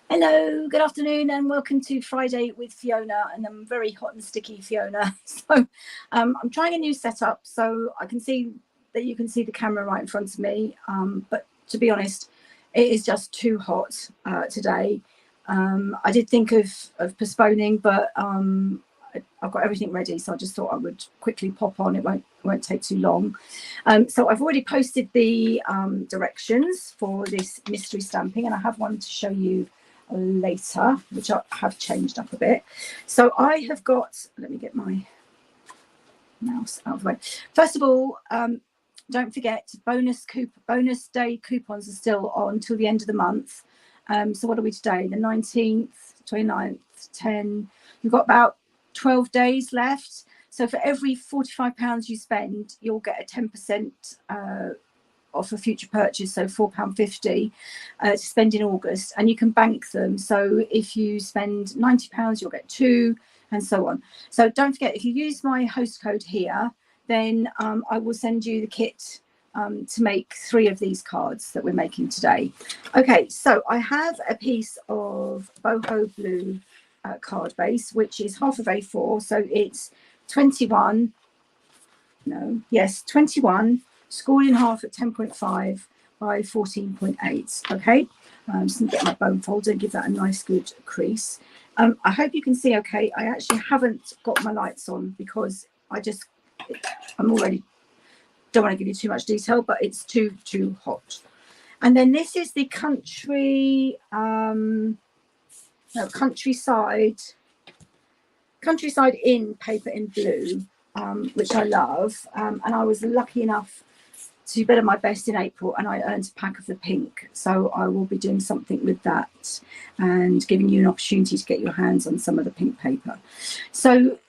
Hello, good afternoon, and welcome to Friday with Fiona. And I'm very hot and sticky, Fiona. So I'm trying a new setup so I can see that you can see the camera right in front of me. But to be honest, it is just too hot today. I did think of postponing, but I've got everything ready, so I just thought I would quickly pop on. It won't take too long. So I've already posted the directions for this mystery stamping, and I have one to show you later, which I have changed up a bit. So I have got, let me get my mouse out of the way. First of all, don't forget bonus day coupons are still on till the end of the month. So what are we today? The 19th, 29th, 10. You've got about 12 days left. So for every £45 you spend, you'll get a 10% off a future purchase, so £4.50 to spend in August, and you can bank them. So if you spend £90, you'll get 2, and so on. So don't forget, if you use my host code here, then I will send you the kit to make 3 of these cards that we're making today. Okay, so I have a piece of boho blue card base, which is half of A4, so it's 21 scored in half at 10.5 by 14.8. Okay, I'm just going to get my bone folder and give that a nice good crease. I hope you can see okay. I actually haven't got my lights on because I'm already, don't want to give you too much detail, but it's too hot. And then this is the countryside in paper in blue, which I love, and I was lucky enough to better my best in April, and I earned a pack of the pink, so I will be doing something with that and giving you an opportunity to get your hands on some of the pink paper. So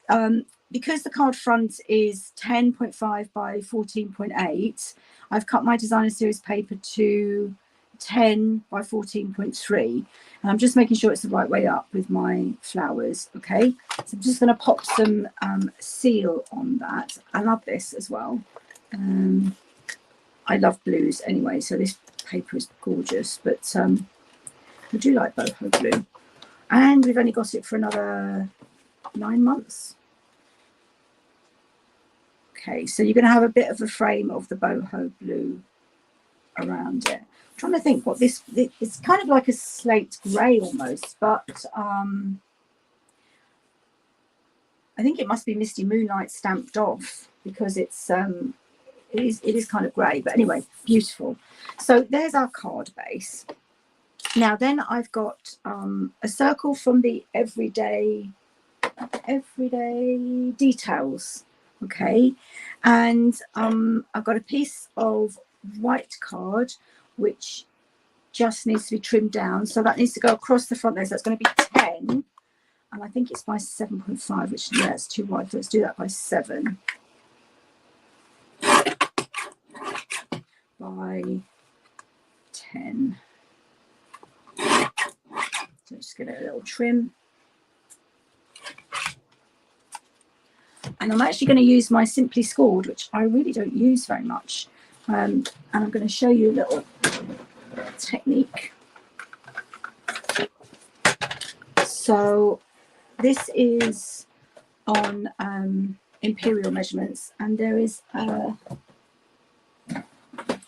because the card front is 10.5 by 14.8, I've cut my designer series paper to 10 by 14.3, and I'm just making sure it's the right way up with my flowers. Okay, so I'm just going to pop some seal on that. I love this as well. I love blues anyway, so this paper is gorgeous, but I do like boho blue, and we've only got it for another 9 months. Okay, so you're going to have a bit of a frame of the boho blue around it. I'm trying to think what this, it's kind of like a slate grey almost, but I think it must be Misty Moonlight stamped off, because it is kind of grey, but anyway, beautiful. So there's our card base. Now then I've got a circle from the everyday details. Okay, and I've got a piece of white card which just needs to be trimmed down, so that needs to go across the front there. So that's going to be 10, and I think it's by 7.5, which, yeah, it's too wide. Let's do that by 7 by 10. So just get a little trim. And I'm actually going to use my Simply Scored, which I really don't use very much. And I'm going to show you a little technique. So this is on imperial measurements, and there is a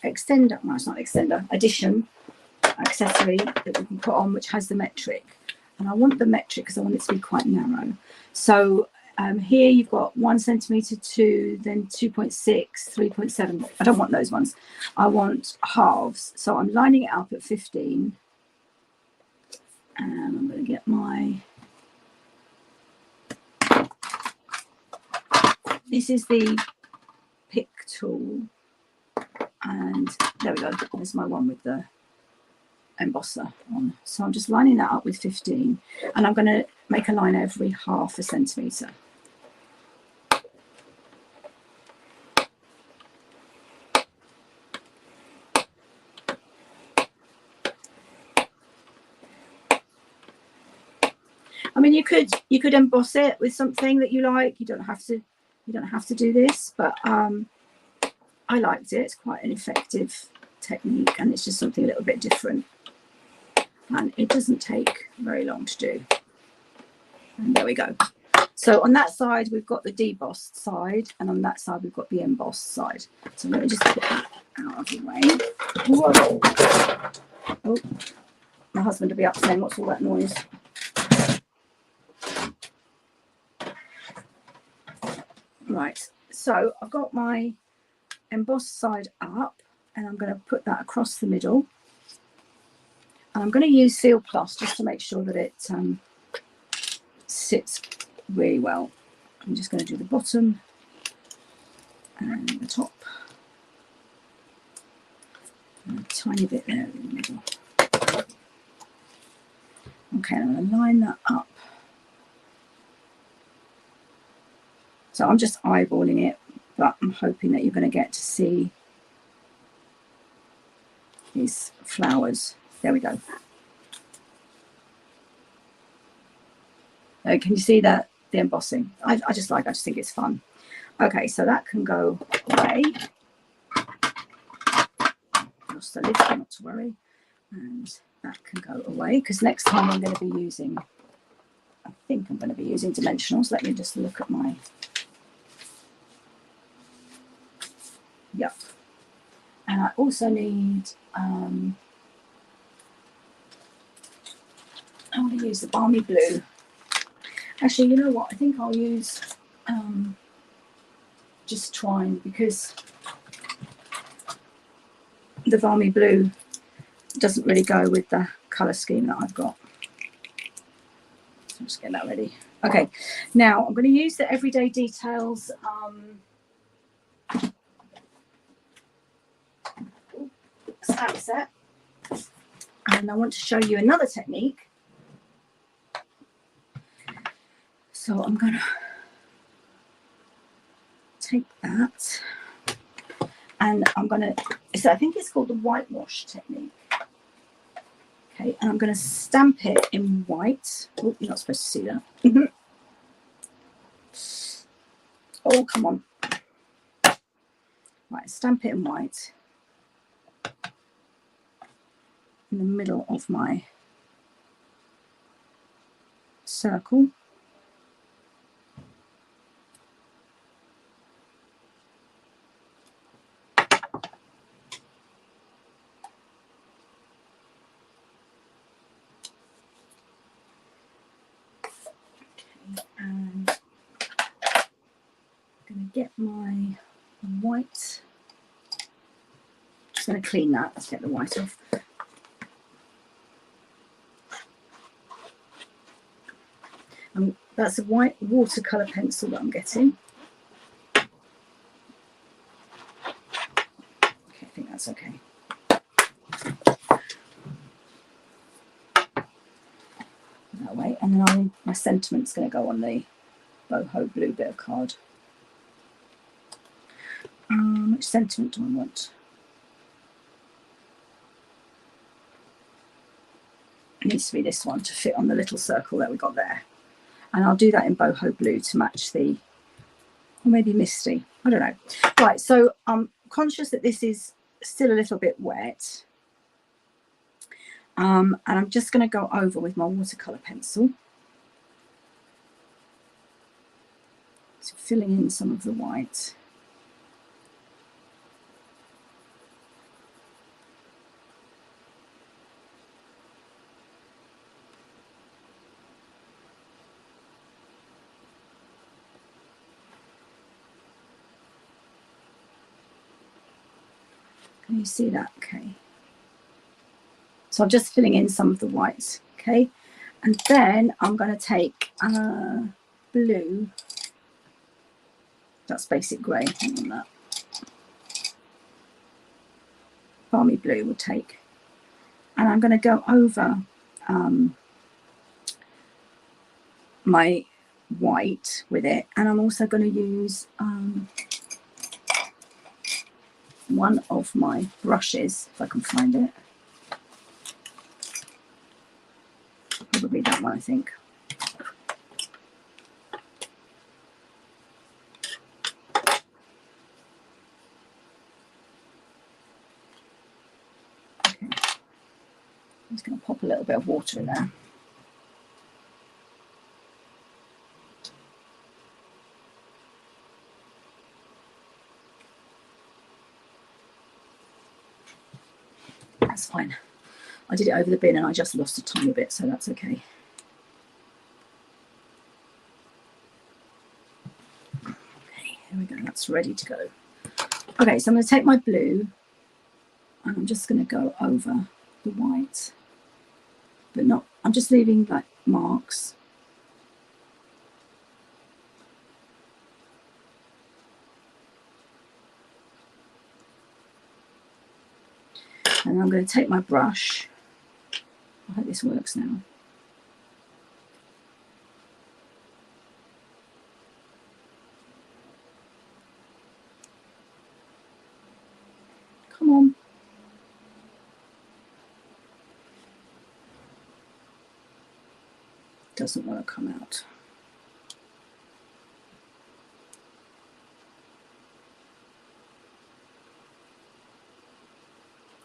extender, well, it's not extender, addition accessory that we can put on, which has the metric. And I want the metric because I want it to be quite narrow. So here you've got 1 centimetre, 2, then 2.6, 3.7. I don't want those ones. I want halves. So I'm lining it up at 15. And I'm going to get my... This is the pick tool. And there we go. There's my one with the embosser on. So I'm just lining that up with 15. And I'm going to make a line every half a centimetre. I mean, you could emboss it with something that you like. You don't have to do this, but I liked it. It's quite an effective technique, and it's just something a little bit different. and it doesn't take very long to do. And there we go. So on that side we've got the debossed side, and on that side we've got the embossed side. So let me just put that out of the way. Whoa. Oh, my husband will be up saying, what's all that noise? Right, so I've got my embossed side up, and I'm going to put that across the middle. And I'm going to use Seal Plus just to make sure that it sits really well. I'm just going to do the bottom and the top, and a tiny bit there in the middle. Okay, I'm going to line that up. So I'm just eyeballing it, but I'm hoping that you're going to get to see these flowers. There we go. Can you see that, the embossing? I just think it's fun. Okay, so that can go away. Lost the lid, not to worry. And that can go away, because next time I'm going to be using, I think I'm going to be using dimensionals. Let me just look at my, yep. And I also need, I want to use the Balmy Blue. Actually, you know what? I think I'll use just Twine, because the Balmy Blue doesn't really go with the colour scheme that I've got. So I'm just getting that ready. Okay, now I'm going to use the Everyday Details stamp set, and I want to show you another technique. So I'm going to take that, and I'm going to, so I think it's called the whitewash technique. Okay, and I'm going to stamp it in white. Oh, you're not supposed to see that. Oh, come on. Right, stamp it in white in the middle of my circle. And I'm going to get my white. Just going to clean that. Let's get the white off. That's a white watercolour pencil that I'm getting. Okay, I think that's okay. That way, and then my sentiment's going to go on the boho blue bit of card. Which sentiment do I want? It needs to be this one to fit on the little circle that we got there. And I'll do that in boho blue to match the, or maybe misty, I don't know. Right, so I'm conscious that this is still a little bit wet. And I'm just going to go over with my watercolour pencil. So filling in some of the white. Can you see that? Okay. So I'm just filling in some of the whites, okay? And then I'm going to take blue. That's basic grey, hang on that. Balmy blue will take. And I'm going to go over my white with it. And I'm also going to use one of my brushes, if I can find it. Probably that one, I think. Okay. I'm just going to pop a little bit of water in there. That's fine. I did it over the bin and I just lost a tiny bit, so that's okay. Okay, here we go. That's ready to go. Okay, so I'm going to take my blue and I'm just going to go over the white, but not, I'm just leaving like marks. And I'm going to take my brush. I hope this works now. Come on. Doesn't want to come out.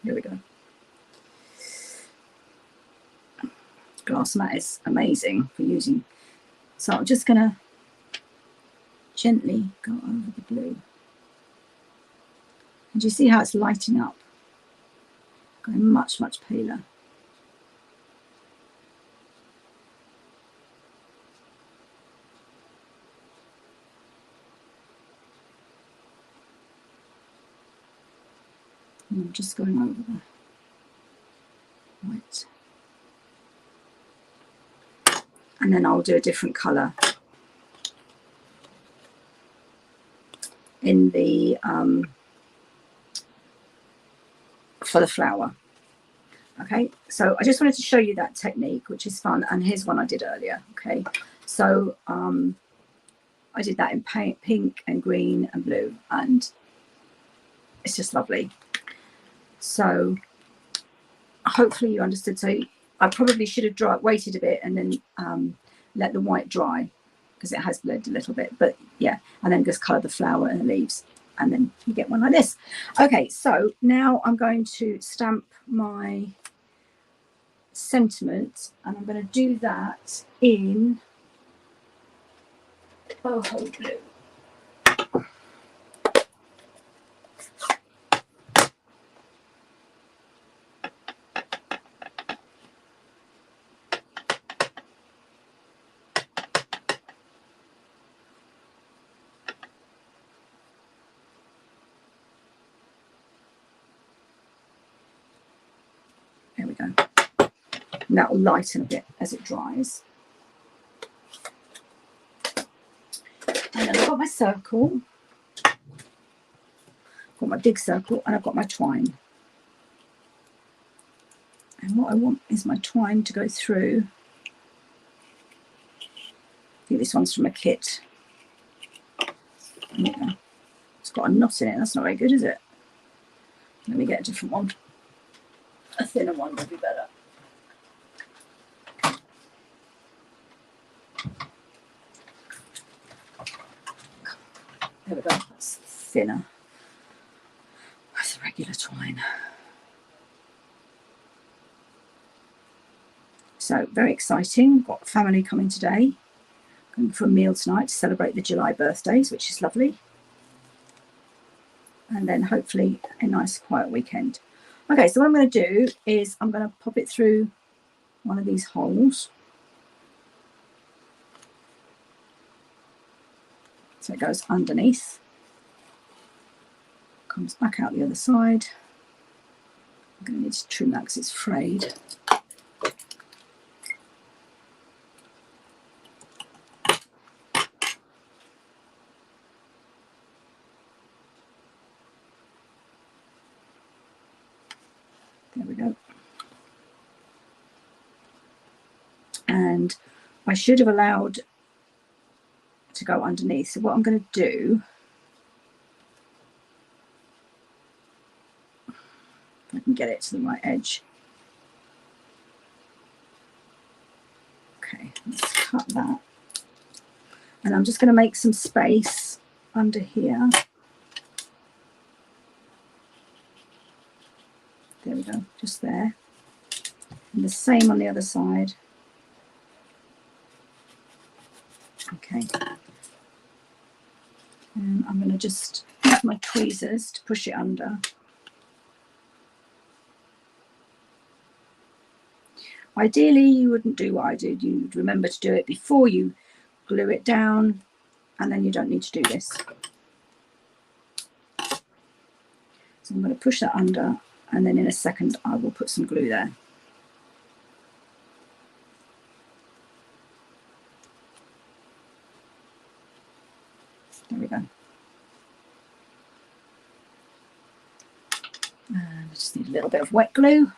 Here we go. Glass mat is amazing for using. So I'm just going to gently go over the blue. And you see how it's lighting up? Going much, much paler. And I'm just going over the white. And then I'll do a different colour in the for the flower. Okay, so I just wanted to show you that technique, which is fun, and here's one I did earlier. Okay, so I did that in pink and green and blue, and it's just lovely. So hopefully you understood. So I probably should have waited a bit and then let the white dry, because it has bled a little bit, but yeah, and then just colour the flower and the leaves, and then you get one like this. Okay, so now I'm going to stamp my sentiment, and I'm going to do that in boho blue. There we go. And that will lighten a bit as it dries. And then I've got my circle, I've got my big circle, and I've got my twine. And what I want is my twine to go through. I think this one's from a kit. There we go. It's got a knot in it. That's not very good, is it? Let me get a different one. A thinner one would be better. There we go. That's thinner. That's the regular twine. So very exciting. Got family coming today. Going for a meal tonight to celebrate the July birthdays, which is lovely. And then hopefully a nice quiet weekend. Okay, so what I'm going to do is I'm going to pop it through one of these holes. So it goes underneath. Comes back out the other side. I'm going to need to trim that because it's frayed. There we go. And I should have allowed to go underneath. So what I'm going to do, if I can get it to the right edge. Okay, let's cut that. And I'm just going to make some space under here. There we go, just there. And the same on the other side. Okay. And I'm going to just use my tweezers to push it under. Ideally, you wouldn't do what I did. You'd remember to do it before you glue it down, and then you don't need to do this. So I'm going to push that under, and then in a second I will put some glue there. There we go. And I just need a little bit of wet glue.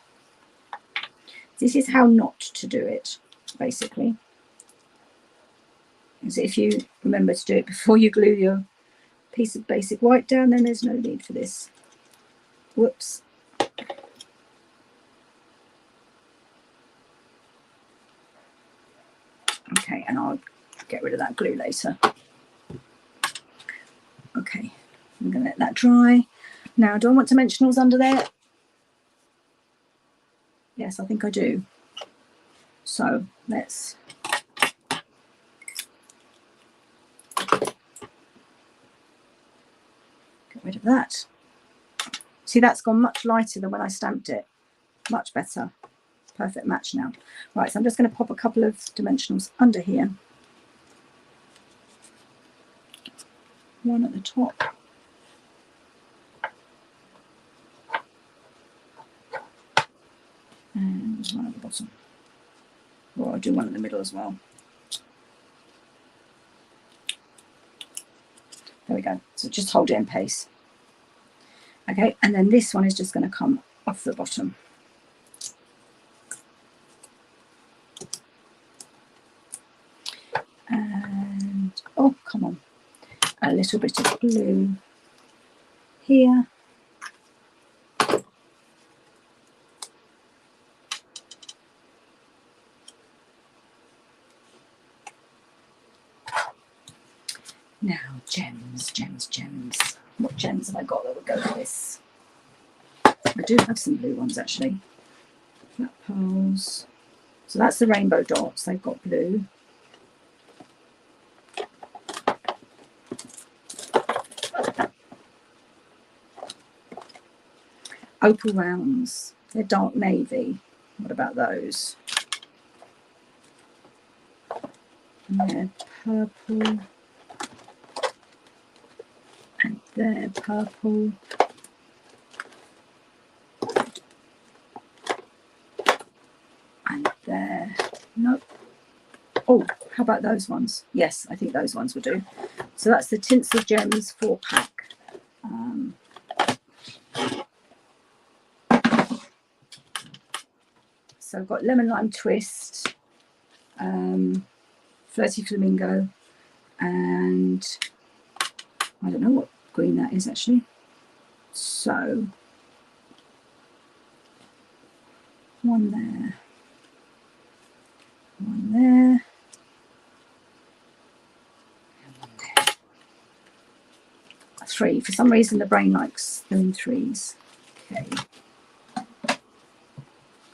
This is how not to do it, basically. Is if you remember to do it before you glue your piece of basic white down, then there's no need for this. Whoops. Okay, and I'll get rid of that glue later. Okay, I'm going to let that dry. Now, do I want dimensionals under there? Yes, I think I do. So let's get rid of that. See, that's gone much lighter than when I stamped it. Much better. Perfect match now. Right, so I'm just going to pop a couple of dimensionals under here. One at the top. And one at the bottom. Or I'll do one in the middle as well. There we go. So just hold it in place. Okay, and then this one is just going to come off the bottom. And, oh, come on. A little bit of glue here. Now, gems, gems, gems. What gems have I got that would go with this? I do have some blue ones, actually. Flat pearls. So that's the rainbow dots. They've got blue. Opal rounds. They're dark navy. What about those? And they're purple. And they're purple. And they're, nope. Oh, how about those ones? Yes, I think those ones will do. So that's the Tinsel Gems 4-pack. So I've got Lemon Lime Twist, Flirty Flamingo, and I don't know what green that is actually. So one there, one there, and one there. 3. For some reason the brain likes them in 3s. Okay.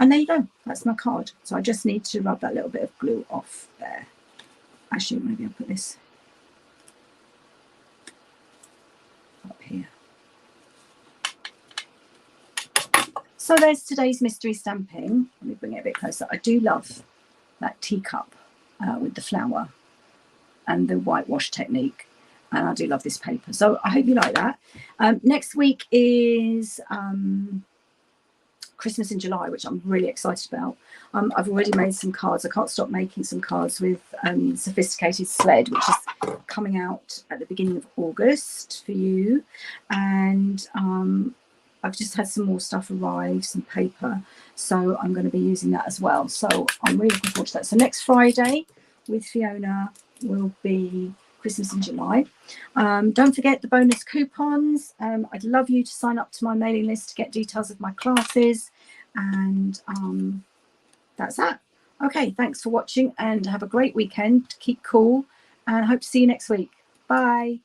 And there you go, that's my card. So I just need to rub that little bit of glue off there. Actually, maybe I'll put this up here. So there's today's mystery stamping. Let me bring it a bit closer. I do love that teacup with the flower and the whitewash technique. And I do love this paper. So I hope you like that. Next week is Christmas in July, which I'm really excited about. I've already made some cards. I can't stop making some cards with Sophisticated Sled, which is coming out at the beginning of August for you. And I've just had some more stuff arrive, some paper. So I'm going to be using that as well. So I'm really looking forward to that. So next Friday with Fiona will be Christmas in July. Don't forget the bonus coupons. I'd love you to sign up to my mailing list to get details of my classes. And that's that. Okay, thanks for watching and have a great weekend. Keep cool and hope to see you next week. Bye.